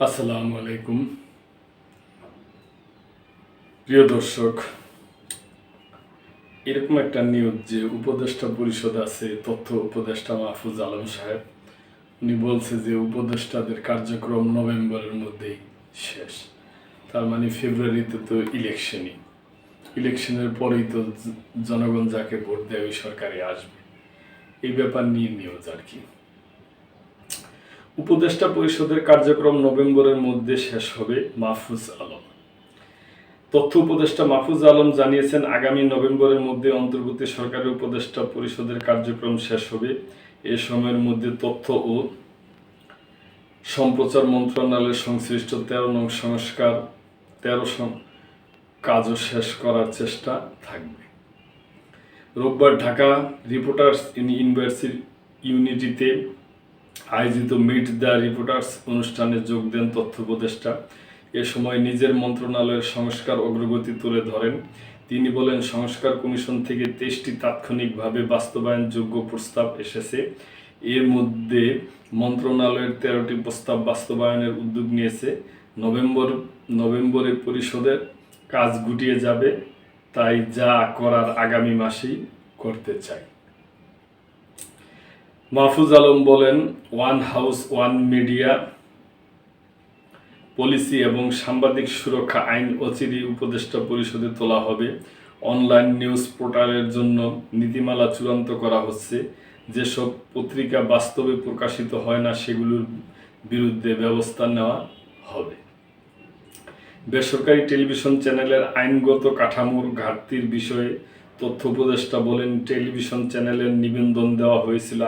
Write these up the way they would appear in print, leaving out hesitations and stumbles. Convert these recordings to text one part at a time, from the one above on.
আসসালামু আলাইকুম প্রিয় দর্শক, এরকম একটা নিউজ যে উপদেষ্টা পরিষদ আছে, তথ্য উপদেষ্টা মাহফুজ আলম সাহেব, উনি বলছে যে উপদেষ্টাদের কার্যক্রম নভেম্বরের মধ্যেই শেষ। তার মানে ফেব্রুয়ারিতে তো ইলেকশনের পরেই তো জনগণ যাকে ভোট দেয় ওই সরকারে আসবে। এই ব্যাপার নিয়ে নিউজ আর কি। উপদেষ্টা পরিষদের কার্যক্রম নভেম্বরের মধ্যে শেষ হবে। মাহফুজ আলম, তথ্য উপদেষ্টা মাহফুজ আলম জানিয়েছেন, আগামী নভেম্বরের মধ্যে অন্তর্বর্তী সরকারের উপদেষ্টা পরিষদের কার্যক্রম শেষ হবে। এ সময়ের মধ্যে তথ্য ও সম্প্রচার মন্ত্রণালয়ের সংশ্লিষ্ট 13 নং সংস্কার 13 কাজও শেষ করার চেষ্টা থাকবে। রোববার ঢাকা রিপোর্টার্স ইউনিটিতে আয়োজিত মিট দ্য রিপোর্টার্স অনুষ্ঠানে যোগ দেন তথ্য উপদেষ্টা। এ সময় নিজের মন্ত্রণালয়ের সংস্কার অগ্রগতি তুলে ধরেন। তিনি বলেন, সংস্কার কমিশন থেকে 23টি তাৎক্ষণিকভাবে বাস্তবায়নযোগ্য প্রস্তাব এসেছে। এর মধ্যে মন্ত্রণালয়ের 13টি প্রস্তাব বাস্তবায়নের উদ্যোগ নিয়েছে। নভেম্বরে পরিষদের কাজ গুটিয়ে যাবে, তাই যা করার আগামী মাসেই করতে চাই। মাহফুজ আলম বলেন, one house one media policy এবং সাংবাদিক সুরক্ষা আইন অচিরেই উপদেষ্টা পরিষদে তোলা হবে। অনলাইন নিউজ পোর্টালের জন্য নীতিমালা চূড়ান্ত করা হচ্ছে। যেসব পত্রিকা বাস্তবে প্রকাশিত হয় না সেগুলোর বিরুদ্ধে ব্যবস্থা নেওয়া হবে। বেসরকারি টেলিভিশন চ্যানেলের আইনগত কাঠামোর ঘাটতির বিষয়ে তথ্য উপদেষ্টা বলেন, টেলিভিশন চ্যানেলের নিবন্ধন দেওয়া হয়েছিল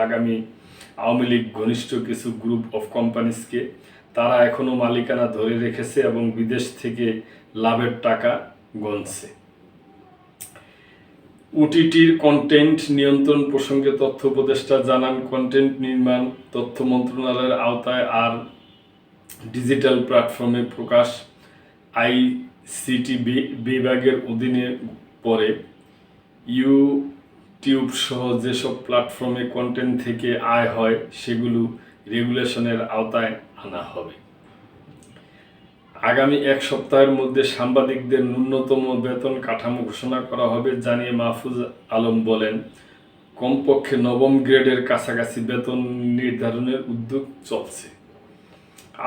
আওয়ামী লীগ ঘনিষ্ঠ কিছু গ্রুপ অফ কোম্পানিজকে। তারা এখনও মালিকানা ধরে রেখেছে এবং বিদেশ থেকে লাভের টাকা গুনছে। ওটিটির কন্টেন্ট নিয়ন্ত্রণ প্রসঙ্গে তথ্য উপদেষ্টা জানান, কন্টেন্ট নির্মাণ তথ্য মন্ত্রণালয়ের আওতায় আর ডিজিটাল প্ল্যাটফর্মে প্রকাশ আইসিটি বিভাগের অধীনে পড়ে। ইউটিউব সহ যেসব প্ল্যাটফর্মে কন্টেন্ট থেকে আয় হয় সেগুলো রেগুলেশনের আওতায় আনা হবে। আগামী এক সপ্তাহের মধ্যে সাংবাদিকদের ন্যূনতম বেতন কাঠামো ঘোষণা করা হবে জানিয়ে মাহফুজ আলম বলেন, কমপক্ষে নবম গ্রেডের কাছাকাছি বেতন নির্ধারণের উদ্যোগ চলছে।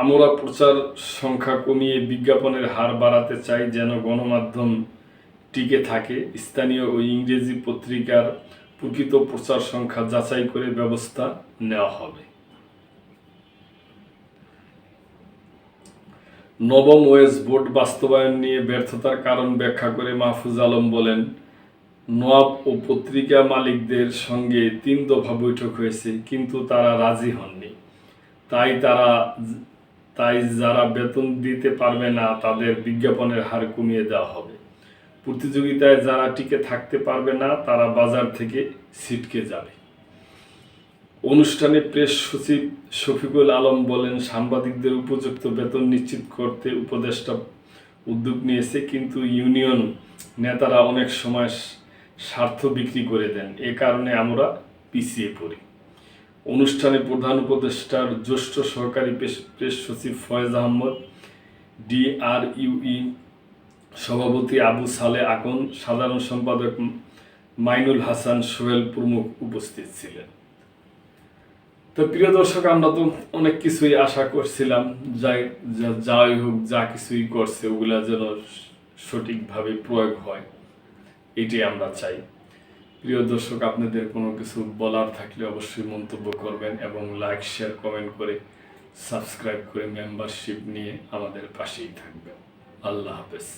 আমরা প্রচার সংখ্যা কমিয়ে বিজ্ঞাপনের হার বাড়াতে চাই যেন গণমাধ্যম টিকে থাকে। স্থানীয় ও ইংরেজি পত্রিকার প্রকৃত প্রচার সংখ্যা যাচাই করে ব্যবস্থা নেওয়া হবে। নবম ওয়েজ বোর্ড বাস্তবায়ন নিয়ে ব্যর্থতার কারণ ব্যাখ্যা করে মাহফুজ আলম বলেন, নোয়াব ও পত্রিকা মালিকদের সঙ্গে 3 দফা বৈঠক হয়েছে, কিন্তু তারা রাজি হননি। তাই যারা বেতন দিতে পারবে না তাদের বিজ্ঞাপনের হার কমিয়ে দেওয়া হবে। প্রতিযোগিতায় যারা টিকে থাকতে পারবে না তারা বাজার থেকে ছিটকে যাবে। অনুষ্ঠানে প্রেস সচিব শফিকুল আলম বলেন, সাংবাদিকদের উপযুক্ত বেতন নিশ্চিত করতে উপদেষ্টা উদ্যোগ নিয়েছে, কিন্তু ইউনিয়ন নেতারা অনেক সময় স্বার্থ বিক্রি করে দেন। এ কারণে আমরা পিছিয়ে পড়ি। অনুষ্ঠানে প্রধান উপদেষ্টার জ্যেষ্ঠ সহকারী প্রেস সচিব ফয়েজ আহমদ, ডিআরইউই সভাপতি আবু সালে আকন, সাধারণ সম্পাদক মাইনুল হাসান সোহেল প্রমুখ উপস্থিত ছিলেন। তো প্রিয় দর্শক, আমরা তো অনেক কিছুই আশা করছিলাম, যাই হোক, যা কিছুই করছে ওগুলা যেন সঠিকভাবে প্রয়োগ হয়, এটাই আমরা চাই। প্রিয় দর্শক, আপনাদের কোনো কিছু বলার থাকলে অবশ্যই মন্তব্য করবেন এবং লাইক, শেয়ার, কমেন্ট করে সাবস্ক্রাইব করে মেম্বারশিপ নিয়ে আমাদের পাশেই থাকবেন। আল্লাহ হাফেজ।